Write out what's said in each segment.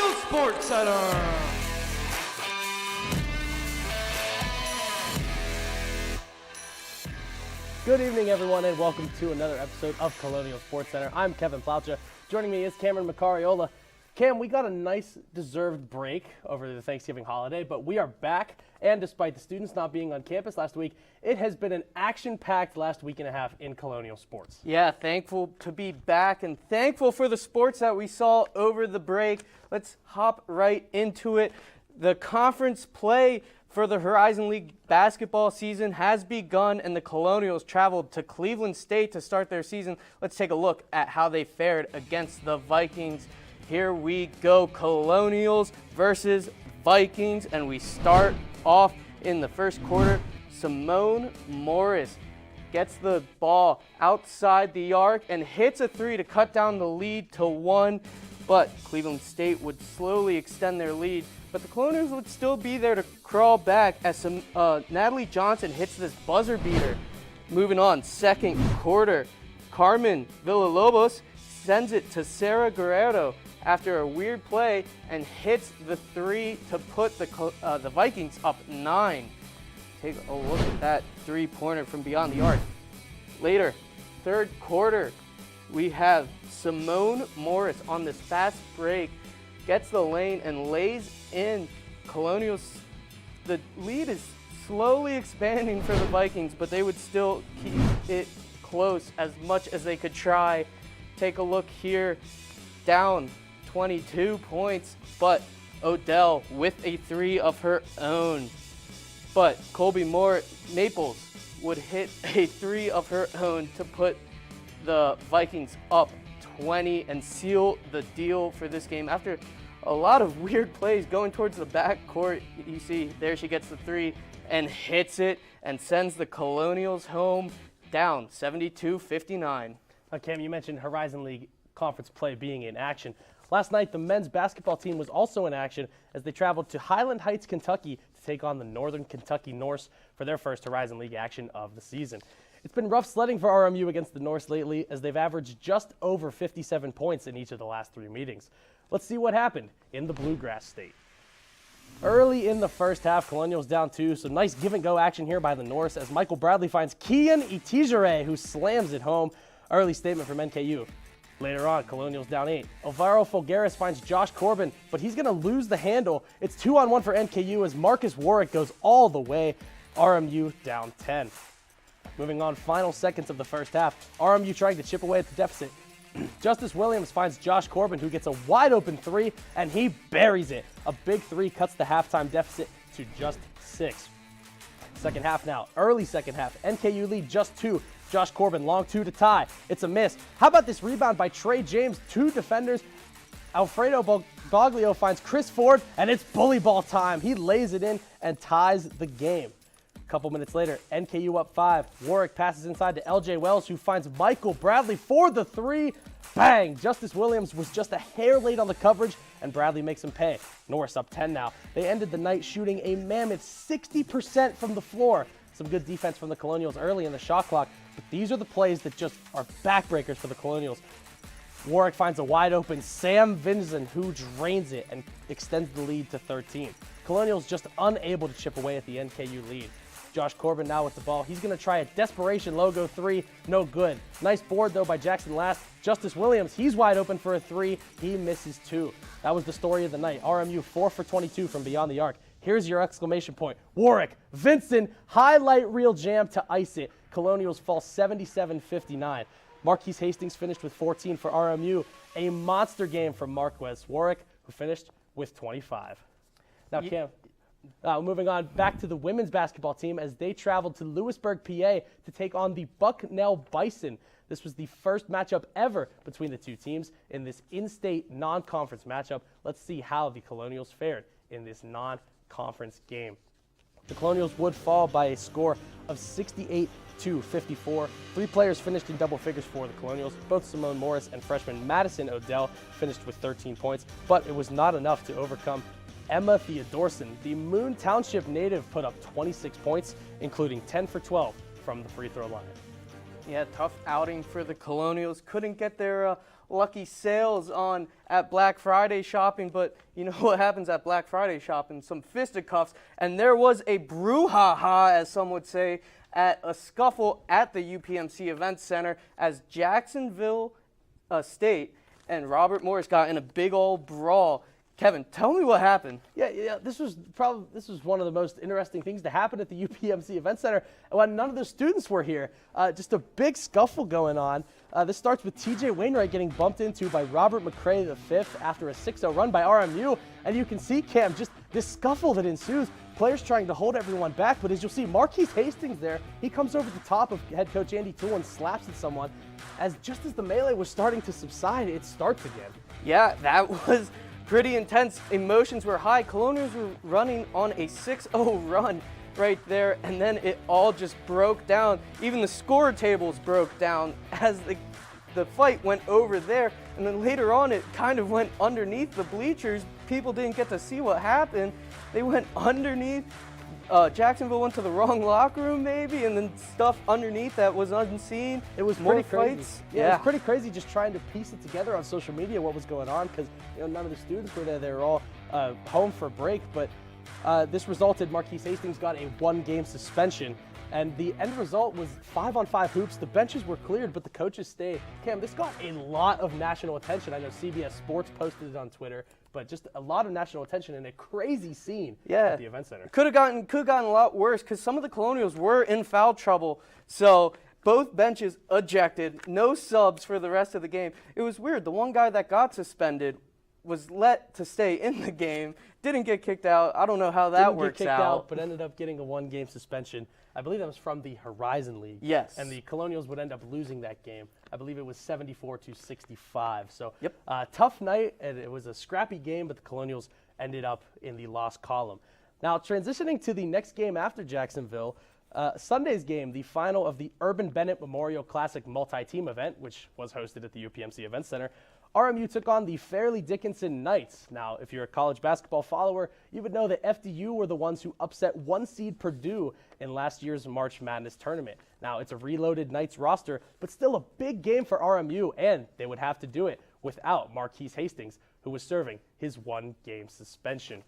Colonial Sports Center. Good evening, everyone, and welcome to another episode of Colonial Sports Center. I'm Kevin Plaucha. Joining me is Cameron Macariola. Cam, we got a nice deserved break over the Thanksgiving holiday, but we are back, and despite the students not being on campus last week, it has been an action-packed last week and a half in Colonial sports. Yeah, thankful to be back and thankful for the sports that we saw over the break. Let's hop right into it. The conference play for the Horizon League basketball season has begun, and the Colonials traveled to Cleveland State to start their season. Let's take a look at how they fared against the Vikings. Here we go, Colonials versus Vikings, and we start off in the first quarter. Simone Morris gets the ball outside the arc and hits a three to cut down the lead to 1, but Cleveland State would slowly extend their lead, but the Colonials would still be there to crawl back as Natalie Johnson hits this buzzer beater. Moving on, second quarter, Carmen Villalobos sends it to Sarah Guerrero after a weird play and hits the three to put the Vikings up 9. Take a look at that three-pointer from beyond the arc. Later, third quarter, we have Simone Morris on this fast break, gets the lane and lays in. Colonials, the lead is slowly expanding for the Vikings, but they would still keep it close as much as they could try. Take a look here, down 22 points, but Odell with a three of her own. But Colby Maples would hit a three of her own to put the Vikings up 20 and seal the deal for this game. After a lot of weird plays going towards the back court, you see there she gets the three and hits it and sends the Colonials home down 72-59. Cam, you mentioned Horizon League conference play being in action. Last night, the men's basketball team was also in action as they traveled to Highland Heights, Kentucky to take on the Northern Kentucky Norse for their first Horizon League action of the season. It's been rough sledding for RMU against the Norse lately as they've averaged just over 57 points in each of the last 3 meetings. Let's see what happened in the Bluegrass State. Early in the first half, Colonials down 2, so nice give-and-go action here by the Norse as Michael Bradley finds Kian Itijere, who slams it home. Early statement from NKU. Later on, Colonials down 8. Alvaro Folgueras finds Josh Corbin, but he's going to lose the handle. It's 2-on-1 for NKU as Marcus Warwick goes all the way. RMU down 10. Moving on, final seconds of the first half. RMU trying to chip away at the deficit. Justice Williams finds Josh Corbin, who gets a wide-open three, and he buries it. A big three cuts the halftime deficit to just 6. Second half now, early second half. NKU lead just 2. Josh Corbin, long 2 to tie. It's a miss. How about this rebound by Trey James? 2 defenders. Alfredo Boglio finds Chris Ford, and it's bully ball time. He lays it in and ties the game. A couple minutes later, NKU up 5. Warwick passes inside to LJ Wells, who finds Michael Bradley for the 3. Bang! Justice Williams was just a hair late on the coverage, and Bradley makes him pay. Norris up 10 now. They ended the night shooting a mammoth 60% from the floor. Some good defense from the Colonials early in the shot clock, but these are the plays that just are backbreakers for the Colonials. Warwick finds a wide open Sam Vinson, who drains it and extends the lead to 13. Colonials just unable to chip away at the NKU lead. Josh Corbin now with the ball. He's going to try a desperation logo 3. No good. Nice board, though, by Jackson Last. Justice Williams, he's wide open for a 3. He misses 2. That was the story of the night. RMU 4 for 22 from beyond the arc. Here's your exclamation point. Warwick, Vincent, highlight reel jam to ice it. Colonials fall 77-59. Marquise Hastings finished with 14 for RMU. A monster game from Marquez Warwick, who finished with 25. Now, Cam, moving on back to the women's basketball team as they traveled to Lewisburg, PA to take on the Bucknell Bison. This was the first matchup ever between the two teams in this in-state non-conference matchup. Let's see how the Colonials fared in this non-conference game. The Colonials would fall by a score of 68-54. 3 players finished in double figures for the Colonials. Both Simone Morris and freshman Madison Odell finished with 13 points, but it was not enough to overcome Emma Theodorson. The Moon Township native put up 26 points, including 10 for 12 from the free throw line. Yeah, tough outing for the Colonials. Couldn't get their lucky sales on at Black Friday shopping, but you know what happens at Black Friday shopping? Some fisticuffs, and there was a brouhaha, as some would say, at a scuffle at the UPMC Event Center as Jacksonville State and Robert Morris got in a big old brawl. Kevin, tell me what happened. Yeah. This was one of the most interesting things to happen at the UPMC Event Center when none of the students were here. Just a big scuffle going on. This starts with TJ Wainwright getting bumped into by Robert McCray V after a 6-0 run by RMU. And you can see, Cam, just this scuffle that ensues. Players trying to hold everyone back, but as you'll see, Marquise Hastings there, he comes over the top of head coach Andy Toole and slaps at someone. Just as the melee was starting to subside, it starts again. Yeah, that was pretty intense. Emotions were high. Colonials were running on a 6-0 run right there, and then it all just broke down. Even the score tables broke down as the fight went over there, and then later on it kind of went underneath the bleachers. People didn't get to see what happened. They went underneath. Jacksonville went to the wrong locker room maybe, and then stuff underneath that was unseen. It was more pretty crazy. Fights. Yeah, it was pretty crazy just trying to piece it together on social media what was going on, because none of the students were there. They were all home for break, but this resulted, Marquise Hastings got a 1-game suspension, and the end result was 5-on-5 hoops. The benches were cleared, but the coaches stayed. Cam, this got a lot of national attention. I know CBS Sports posted it on Twitter, but just a lot of national attention and a crazy scene at the event center. Could have gotten a lot worse because some of the Colonials were in foul trouble. So both benches ejected, no subs for the rest of the game. It was weird. The one guy that got suspended was let to stay in the game, didn't get kicked out. I don't know how that works out. But ended up getting a 1-game suspension. I believe that was from the Horizon League. Yes. And the Colonials would end up losing that game. I believe it was 74-65. So yep. Tough night, and it was a scrappy game, but the Colonials ended up in the loss column. Now, transitioning to the next game after Jacksonville, Sunday's game, the final of the Urban Bennett Memorial Classic multi-team event, which was hosted at the UPMC Event Center. RMU took on the Fairleigh Dickinson Knights. Now, if you're a college basketball follower, you would know that FDU were the ones who upset 1-seed Purdue in last year's March Madness tournament. Now, it's a reloaded Knights roster, but still a big game for RMU, and they would have to do it without Marquise Hastings, who was serving his 1-game suspension.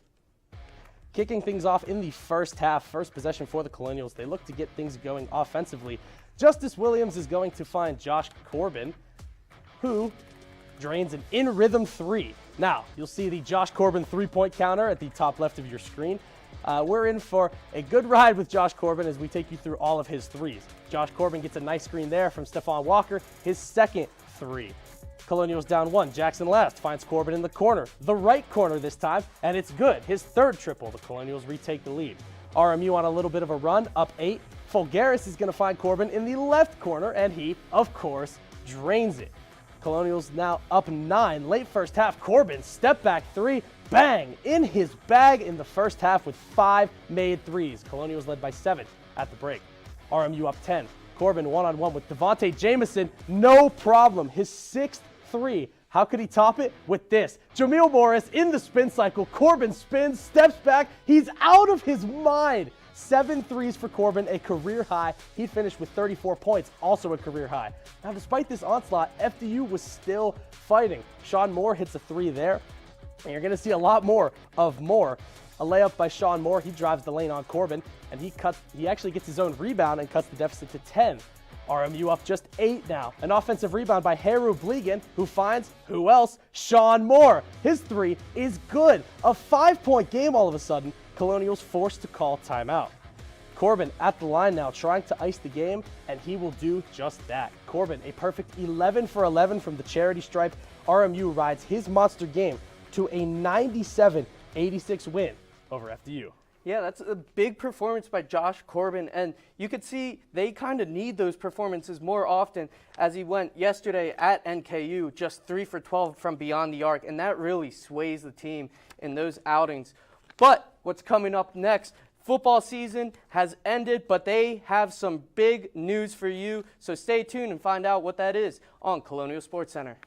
Kicking things off in the first half, first possession for the Colonials, they look to get things going offensively. Justice Williams is going to find Josh Corbin, who drains an in-rhythm 3. Now, you'll see the Josh Corbin 3-point counter at the top left of your screen. We're in for a good ride with Josh Corbin as we take you through all of his threes. Josh Corbin gets a nice screen there from Stephon Walker, his second 3. Colonials down 1. Jackson Last finds Corbin in the corner, the right corner this time, and it's good. His 3rd triple. The Colonials retake the lead. RMU on a little bit of a run, up 8. Fulgaris is going to find Corbin in the left corner, and he, of course, drains it. Colonials now up 9. Late first half, Corbin, step back 3, bang, in his bag in the first half with 5 made threes. Colonials led by 7 at the break. RMU up 10. Corbin one-on-one with Devontae Jameson, no problem. His 6th 3. How could he top it? With this. Jamil Morris in the spin cycle. Corbin spins, steps back. He's out of his mind. 7 threes for Corbin, a career high. He finished with 34 points, also a career high. Now, despite this onslaught, FDU was still fighting. Sean Moore hits a 3 there, and you're going to see a lot more of Moore. A layup by Sean Moore. He drives the lane on Corbin, and he actually gets his own rebound and cuts the deficit to 10. RMU up just 8 now. An offensive rebound by Haru Blegan, who finds, who else? Sean Moore. His 3 is good. A 5-point game all of a sudden. Colonials forced to call timeout. Corbin at the line now, trying to ice the game, and he will do just that. Corbin, a perfect 11 for 11 from the charity stripe. RMU rides his monster game to a 97-86 win over FDU. Yeah, that's a big performance by Josh Corbin, and you could see they kind of need those performances more often, as he went yesterday at NKU, just 3 for 12 from beyond the arc, and that really sways the team in those outings. But what's coming up next? Football season has ended, but they have some big news for you, so stay tuned and find out what that is on Colonial Sports Center.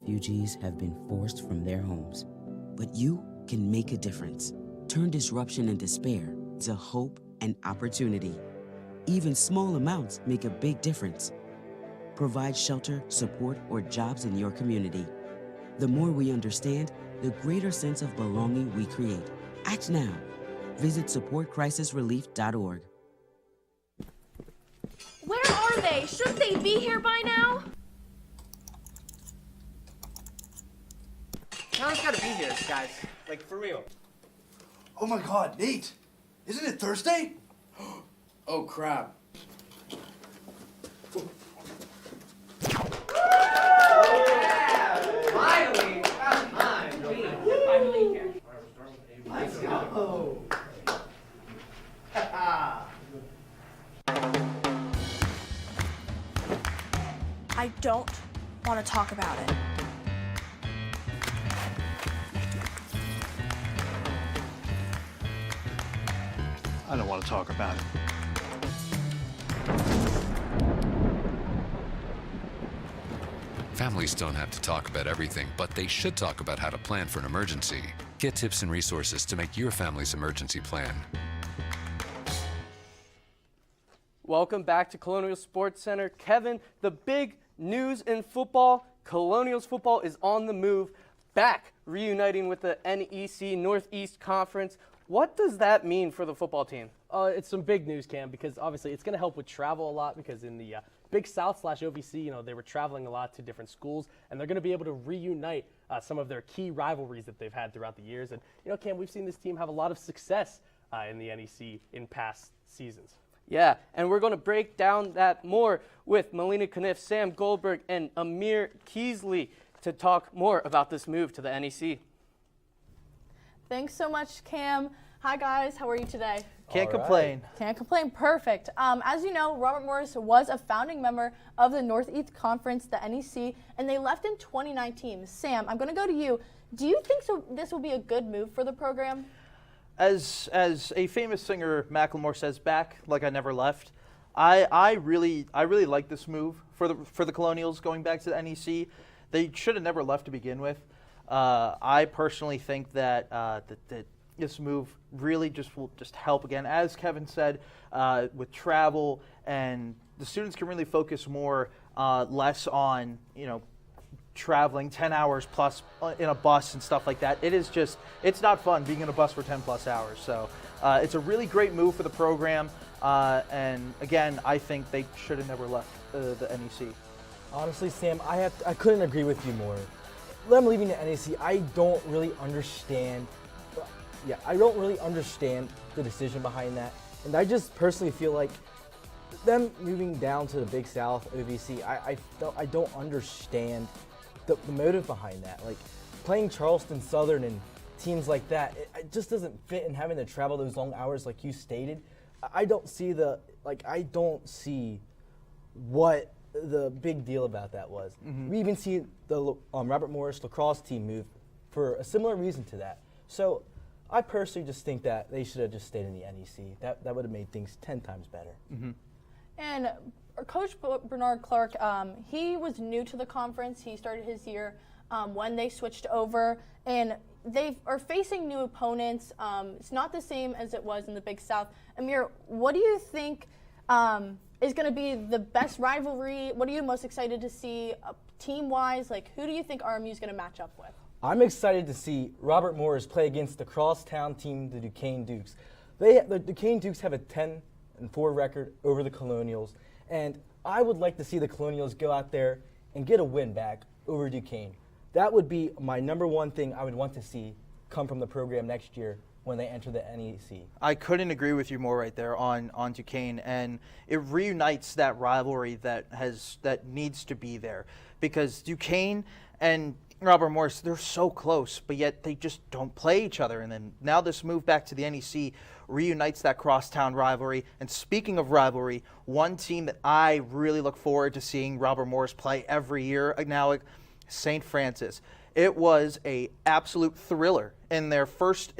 Refugees have been forced from their homes, but you can make a difference. Turn disruption and despair to hope and opportunity. Even small amounts make a big difference. Provide shelter, support, or jobs in your community. The more we understand, the greater sense of belonging we create. Act now. Visit supportcrisisrelief.org. Where are they? Shouldn't they be here by now? Now gotta be here, guys. Like, for real. Oh my God, Nate! Isn't it Thursday? Oh crap. Finally! Finally here. Let's go! I don't want to talk about it. I don't want to talk about it. Families don't have to talk about everything, but they should talk about how to plan for an emergency. Get tips and resources to make your family's emergency plan. Welcome back to Colonial Sports Center. Kevin, the big news in football, Colonial's football is on the move, back reuniting with the NEC Northeast Conference. What does that mean for the football team? It's some big news, Cam, because obviously it's going to help with travel a lot because in the Big South/OVC, they were traveling a lot to different schools, and they're going to be able to reunite some of their key rivalries that they've had throughout the years. And, Cam, we've seen this team have a lot of success in the NEC in past seasons. Yeah, and we're going to break down that more with Melina Kniff, Sam Goldberg, and Amir Keasley to talk more about this move to the NEC. Thanks so much, Cam. Hi, guys. How are you today? Can't complain. Can't complain. Perfect. As you know, Robert Morris was a founding member of the Northeast Conference, the NEC, and they left in 2019. Sam, I'm going to go to you. Do you think this will be a good move for the program? As a famous singer, Macklemore says, "Back like I never left." I really like this move for the Colonials going back to the NEC. They should have never left to begin with. I personally think that that this move really will help again, as Kevin said, with travel, and the students can really focus more less on traveling 10 hours plus in a bus and stuff like that. It's not fun being in a bus for 10 plus hours. So it's a really great move for the program. And again, I think they should have never left the NEC. Honestly, Sam, I couldn't agree with you more. Them leaving the NEC, I don't really understand. Yeah, I don't really understand the decision behind that. And I just personally feel like them moving down to the Big South, OVC, I don't understand the motive behind that. Like, playing Charleston Southern and teams like that, it just doesn't fit in having to travel those long hours like you stated. I don't see what the big deal about that was. Mm-hmm. We even see the Robert Morris lacrosse team move for a similar reason to that. So I personally just think that they should have just stayed in the NEC. That would have made things 10 times better. Mm-hmm. And Coach Bernard Clark, he was new to the conference. He started his year when they switched over, and they are facing new opponents. It's not the same as it was in the Big South. Amir, what do you think is going to be the best rivalry? What are you most excited to see team-wise? Like, who do you think RMU is going to match up with? I'm excited to see Robert Morris play against the crosstown team, the Duquesne Dukes. The Duquesne Dukes have a 10-4 record over the Colonials, and I would like to see the Colonials go out there and get a win back over Duquesne. That would be my number one thing I would want to see come from the program next year when they enter the NEC. I couldn't agree with you more right there on Duquesne, and it reunites that rivalry that needs to be there, because Duquesne and Robert Morris, they're so close, but yet they just don't play each other. And then now this move back to the NEC reunites that crosstown rivalry. And speaking of rivalry, one team that I really look forward to seeing Robert Morris play every year now, St. Francis. It was a absolute thriller in their first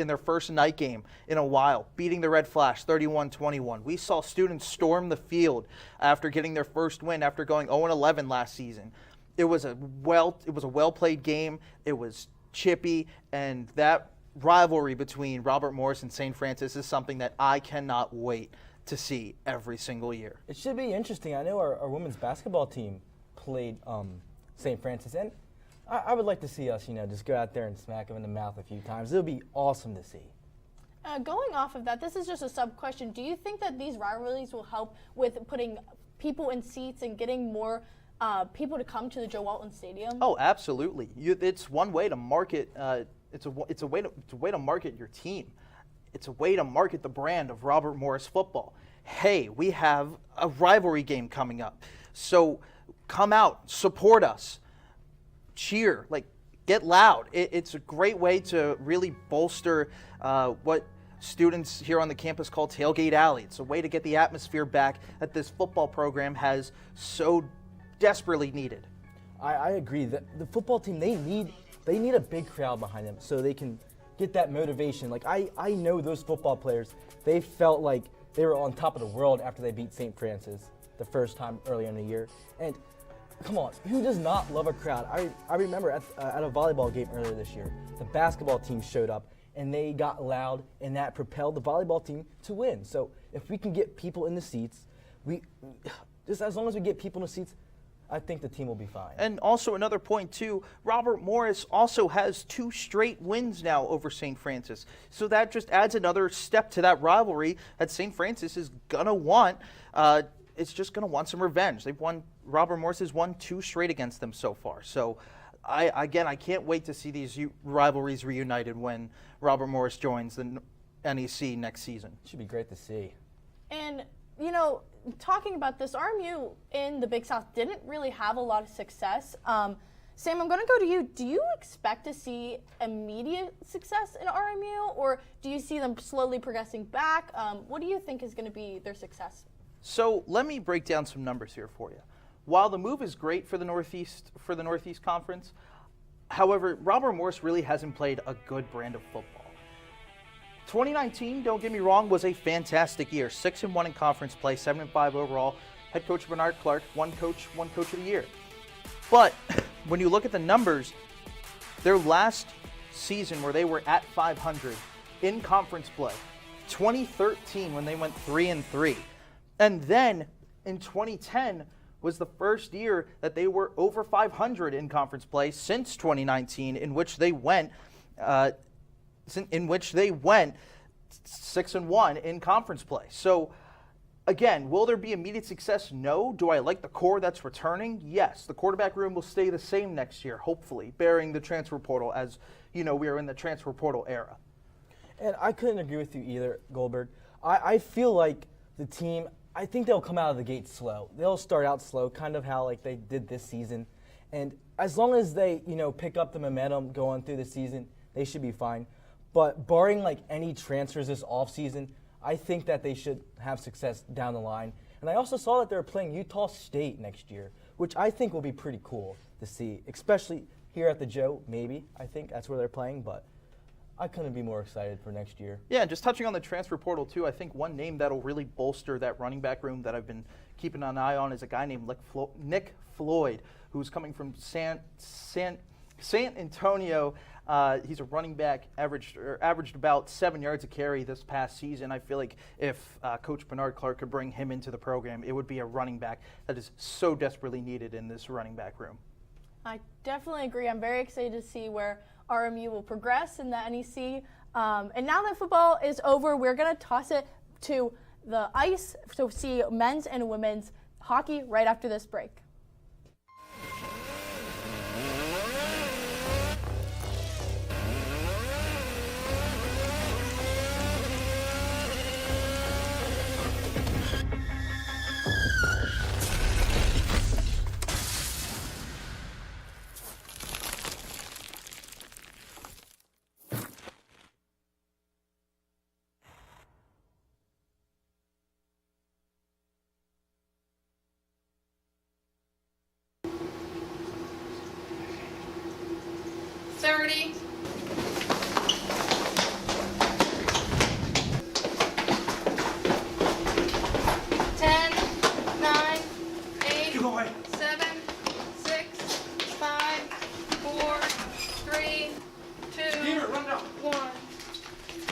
night game in a while, beating the Red Flash 31-21. We saw students storm the field after getting their first win after going 0-11 last season. It was a well-played game. It was chippy, and that rivalry between Robert Morris and St. Francis is something that I cannot wait to see every single year. It should be interesting. I know our women's basketball team played St. Francis, and I would like to see us, just go out there and smack them in the mouth a few times. It would be awesome to see. Going off of that, this is just a sub-question. Do you think that these rivalries will help with putting people in seats and getting more people to come to the Joe Walton Stadium? Oh, absolutely. It's one way to market. It's a way to market your team. It's a way to market the brand of Robert Morris football. Hey, we have a rivalry game coming up, so come out, support us, cheer, get loud. It's a great way to really bolster what students here on the campus call Tailgate Alley. It's a way to get the atmosphere back that this football program has so desperately needed. I agree. The football team, they need a big crowd behind them so they can get that motivation. I know those football players, they felt like they were on top of the world after they beat St. Francis the first time earlier in the year. And come on, who does not love a crowd? I remember at a volleyball game earlier this year, the basketball team showed up and they got loud, and that propelled the volleyball team to win. So if we can get people in the seats, just as long as we get people in the seats, I think the team will be fine. And also another point too, Robert Morris also has 2 straight wins now over St. Francis. So that just adds another step to that rivalry that St. Francis is gonna want. It's just gonna want some revenge. Robert Morris has won 2 straight against them so far. So I can't wait to see these rivalries reunited when Robert Morris joins the NEC next season. It should be great to see. And, talking about this, RMU in the Big South didn't really have a lot of success. Sam, I'm going to go to you. Do you expect to see immediate success in RMU, or do you see them slowly progressing back? What do you think is going to be their success? So let me break down some numbers here for you. While the move is great for the Northeast Conference, however, Robert Morris really hasn't played a good brand of football. 2019, don't get me wrong, was a fantastic year. 6-1 in conference play, 7-5 overall. Head coach Bernard Clark, one coach of the year. But when you look at the numbers, their last season where they were at 500 in conference play, 2013 when they went 3-3, and then in 2010 was the first year that they were over 500 in conference play since 2019, in which they went 6-1 in conference play. So again, will there be immediate success? No. Do I like the core that's returning? Yes. The quarterback room will stay the same next year, hopefully, bearing the transfer portal, as we are in the transfer portal era. And I couldn't agree with you either, Goldberg. I feel like the team, I think they'll come out of the gate slow. They'll start out slow, kind of how they did this season. And as long as they, pick up the momentum going through the season, they should be fine. But barring any transfers this offseason, I think that they should have success down the line. And I also saw that they're playing Utah State next year, which I think will be pretty cool to see, especially here at the Joe, maybe. I think that's where they're playing, but I couldn't be more excited for next year. Yeah, and just touching on the transfer portal too, I think one name that'll really bolster that running back room that I've been keeping an eye on is a guy named Nick Floyd, who's coming from San Antonio. He's a running back, averaged about 7 yards a carry this past season. I feel like if Coach Bernard Clark could bring him into the program, it would be a running back that is so desperately needed in this running back room. I definitely agree. I'm very excited to see where RMU will progress in the NEC. And now that football is over, we're going to toss it to the ice to see men's and women's hockey right after this break.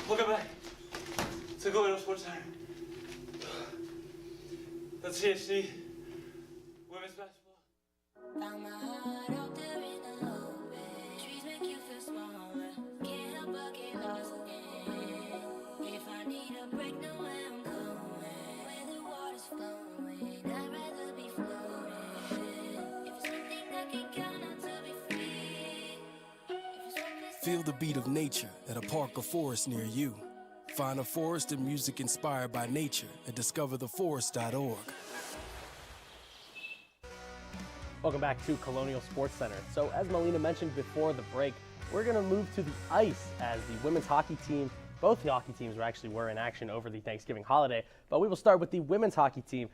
Welcome back to Colonial Sports Center. Found my heart out there in the open. Trees make you feel smaller. Can't help but get lost again. If I need a break, know where I'm going. Where the water's flowing, I'd rather be floating. If it's something I can count on to be free. Feel the beat of nature at a park or forest near you. Find a forest and music inspired by nature at discovertheforest.org. Welcome back to Colonial Sports Center. So as Melina mentioned before the break, we're going to move to the ice as the women's hockey team, both the hockey teams were in action over the Thanksgiving holiday. But we will start with the women's hockey team.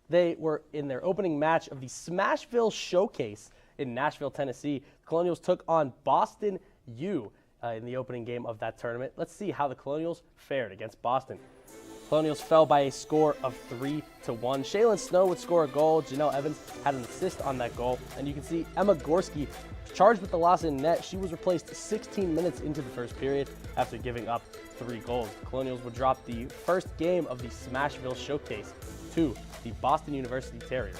They were in their opening match of the Smashville Showcase in Nashville, Tennessee. The Colonials took on Boston U in the opening game of that tournament. Let's see how the Colonials fared against Boston. Colonials fell by a score of 3-1. Shaylin Snow would score a goal. Janelle Evans had an assist on that goal. And you can see Emma Gorski charged with the loss in net. She was replaced 16 minutes into the first period after giving up 3 goals. The Colonials would drop the first game of the Smashville Showcase to the Boston University Terriers.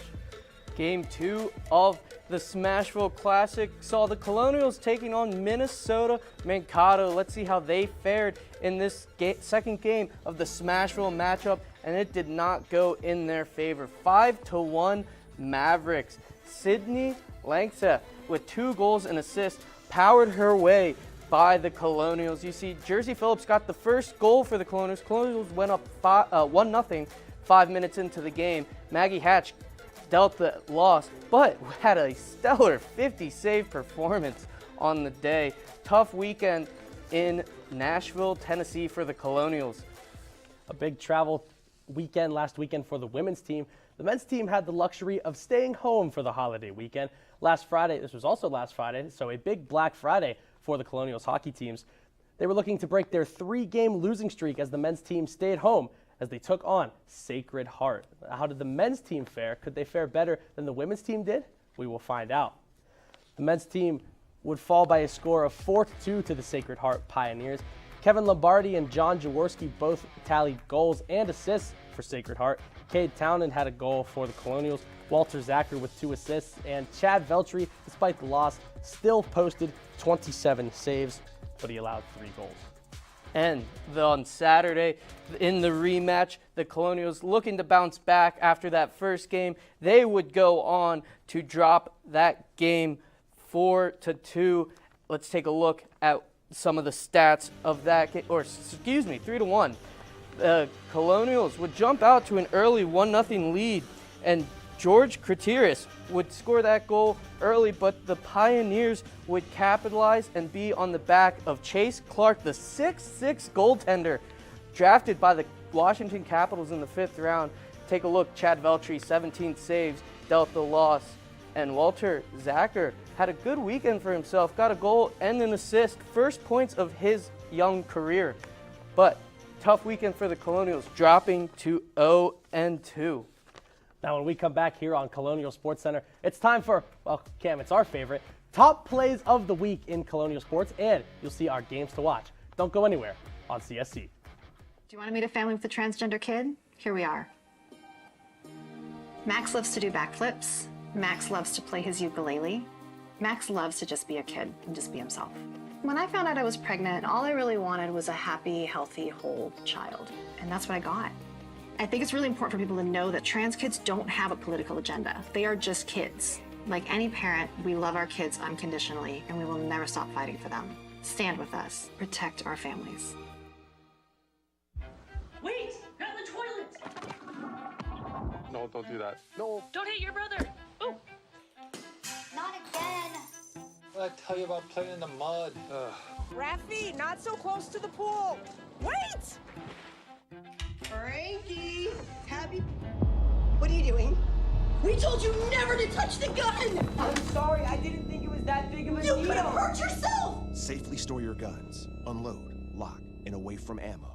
Game 2 of the Smashville Classic saw the Colonials taking on Minnesota Mankato. Let's see how they fared in this second game of the Smashville matchup, and it did not go in their favor. 5-1 Mavericks. Sydney Langseth with 2 goals and assists powered her way by the Colonials. You see, Jersey Phillips got the first goal for the Colonials. Colonials went up 1-0 5 minutes into the game. Maggie Hatch dealt the loss, but had a stellar 50-save performance on the day. Tough weekend in Nashville, Tennessee for the Colonials. A big travel weekend last weekend for the women's team. The men's team had the luxury of staying home for the holiday weekend. This was also last Friday, so a big Black Friday for the Colonials hockey teams. They were looking to break their 3-game losing streak as the men's team stayed home as they took on Sacred Heart. How did the men's team fare? Could they fare better than the women's team did? We will find out. The men's team would fall by a score of 4-2 to the Sacred Heart Pioneers. Kevin Lombardi and John Jaworski both tallied goals and assists for Sacred Heart. Cade Townend had a goal for the Colonials. Walter Zacher with 2 assists. And Chad Veltri, despite the loss, still posted 27 saves, but he allowed 3 goals. And on Saturday, in the rematch, the Colonials looking to bounce back after that first game. They would go on to drop that game 4-2. Let's take a look at some of the stats of that game, 3-1. The Colonials would jump out to an early 1-0 lead, and George Kratiris would score that goal early, but the Pioneers would capitalize and be on the back of Chase Clark, the 6'6" goaltender, drafted by the Washington Capitals in the 5th round. Take a look, Chad Veltri, 17 saves, dealt the loss, and Walter Zacher had a good weekend for himself, got a goal and an assist, first points of his young career. But tough weekend for the Colonials, dropping to 0-2. Now, when we come back here on Colonial Sports Center, it's time for, well, Cam, it's our favorite, top plays of the week in Colonial Sports, and you'll see our games to watch. Don't go anywhere on CSC. Do you want to meet a family with a transgender kid? Here we are. Max loves to do backflips. Max loves to play his ukulele. Max loves to just be a kid and just be himself. When I found out I was pregnant, all I really wanted was a happy, healthy, whole child. And that's what I got. I think it's really important for people to know that trans kids don't have a political agenda. They are just kids. Like any parent, we love our kids unconditionally, and we will never stop fighting for them. Stand with us. Protect our families. Wait! Not in the toilet! No, don't do that. No. Don't hit your brother! Oh! Not again. What did I tell you about playing in the mud? Raffy, not so close to the pool. Wait! Frankie, happy. What are you doing? We told you never to touch the gun! I'm sorry, I didn't think it was that big of a deal. You could have hurt yourself! Safely store your guns. Unload, lock, and away from ammo.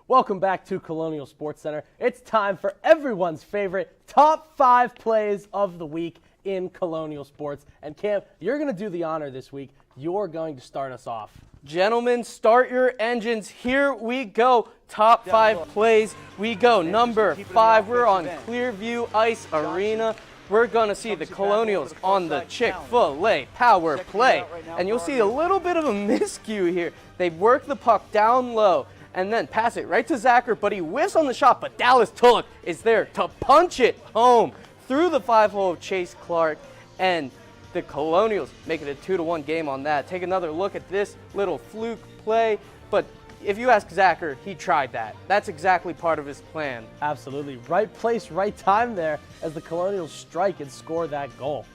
Welcome back to Colonial Sports Center. It's time for everyone's favorite top 5 plays of the week in Colonial Sports. And Cam, you're going to do the honor this week. You're going to start us off. Gentlemen, start your engines. Here we go. Top 5 plays. We go. Number 5, we're on Clearview Ice Arena. We're going to see the Colonials on the Chick-fil-A power play. And you'll see a little bit of a miscue here. They work the puck down low and then pass it right to Zacher, but he whiffs on the shot, but Dallas Tulloch is there to punch it home through the 5-hole of Chase Clark, and the Colonials make it a 2-1 game on that. Take another look at this little fluke play, but if you ask Zacher, he tried that. That's exactly part of his plan. Absolutely. Right place, right time there as the Colonials strike and score that goal.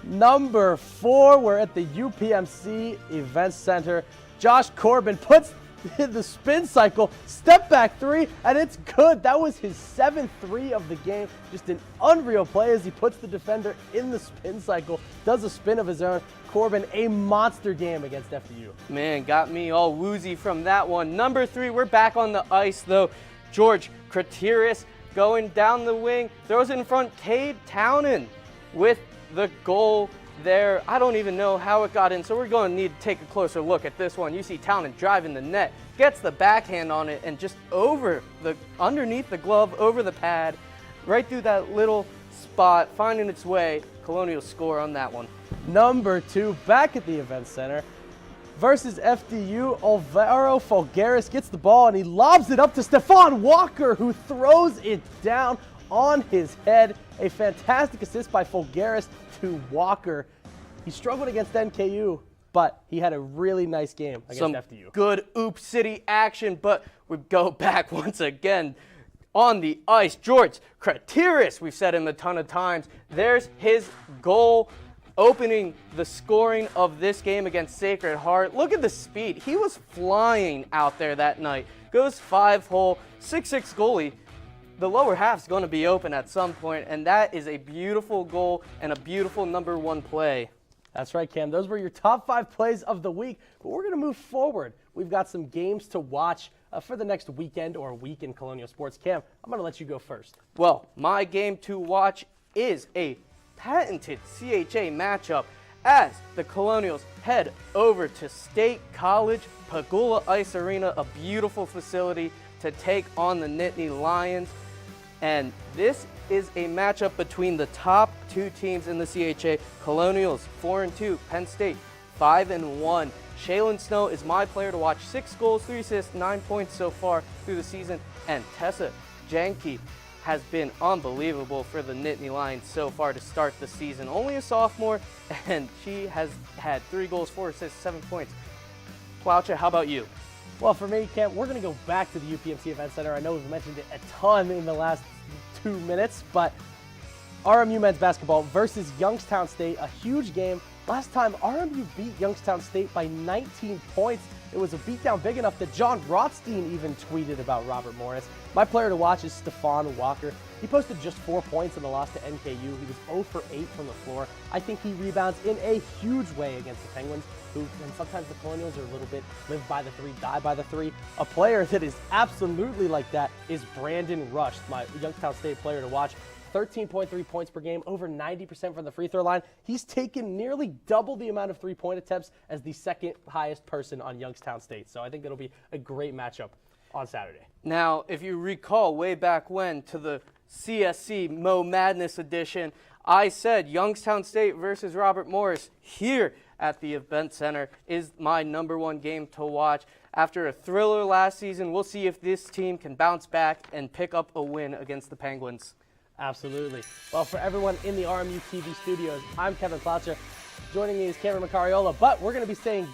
Number 4, we're at the UPMC Event Center. Josh Corbin puts the spin cycle, step back 3, and it's good. That was his 7th 3 of the game. Just an unreal play as he puts the defender in the spin cycle, does a spin of his own. Corbin, a monster game against FDU. Man, got me all woozy from that one. Number 3, we're back on the ice though. George Kratiris going down the wing, throws it in front. Cade Townend with the goal there. I don't even know how it got in, so we're going to need to take a closer look at this one. You see Townend driving the net, gets the backhand on it, and just underneath the glove, over the pad, right through that little spot, finding its way. Colonial score on that one. Number 2, back at the Event Center versus FDU. Alvaro Folgueras gets the ball, and he lobs it up to Stephon Walker, who throws it down on his head. A fantastic assist by Folgueras to Walker. He struggled against NKU, but he had a really nice game against FDU. Good Oop City action, but we go back once again on the ice. George Kratiris, we've said him a ton of times. There's his goal, opening the scoring of this game against Sacred Heart. Look at the speed. He was flying out there that night. Goes 5-hole, 6'6" goalie. The lower half's going to be open at some point, and that is a beautiful goal and a beautiful number 1 play. That's right, Cam. Those were your top 5 plays of the week, but we're going to move forward. We've got some games to watch for the next weekend or week in Colonial Sports. Cam, I'm going to let you go first. Well, my game to watch is a patented CHA matchup as the Colonials head over to State College Pagula Ice Arena, a beautiful facility, to take on the Nittany Lions. And this is a matchup between the top 2 teams in the CHA. Colonials 4-2, Penn State 5-1. Shaylin Snow is my player to watch. 6 goals, 3 assists, 9 points so far through the season. And Tessa Janke has been unbelievable for the Nittany Lions so far to start the season. Only a sophomore, and she has had 3 goals, 4 assists, 7 points. Plaucha, how about you? Well, for me, Cam, we're going to go back to the UPMC Event Center. I know we've mentioned it a ton in the last 2 minutes, but RMU men's basketball versus Youngstown State, a huge game. Last time, RMU beat Youngstown State by 19 points. It was a beatdown big enough that John Rothstein even tweeted about Robert Morris. My player to watch is Stephon Walker. He posted just 4 points in the loss to NKU. He was 0 for 8 from the floor. I think he rebounds in a huge way against the Penguins, and sometimes the Colonials are a little bit live by the 3, die by the 3. A player that is absolutely like that is Brandon Rush, my Youngstown State player to watch. 13.3 points per game, over 90% from the free throw line. He's taken nearly double the amount of 3-point attempts as the 2nd highest person on Youngstown State. So I think it'll be a great matchup on Saturday. Now, if you recall way back when to the CSC Mo Madness edition, I said Youngstown State versus Robert Morris here at the Event Center is my number 1 game to watch. After a thriller last season, we'll see if this team can bounce back and pick up a win against the Penguins. Absolutely. Well, for everyone in the RMU-TV studios, I'm Kevin Plotzer. Joining me is Cameron Macariola, but we're going to be saying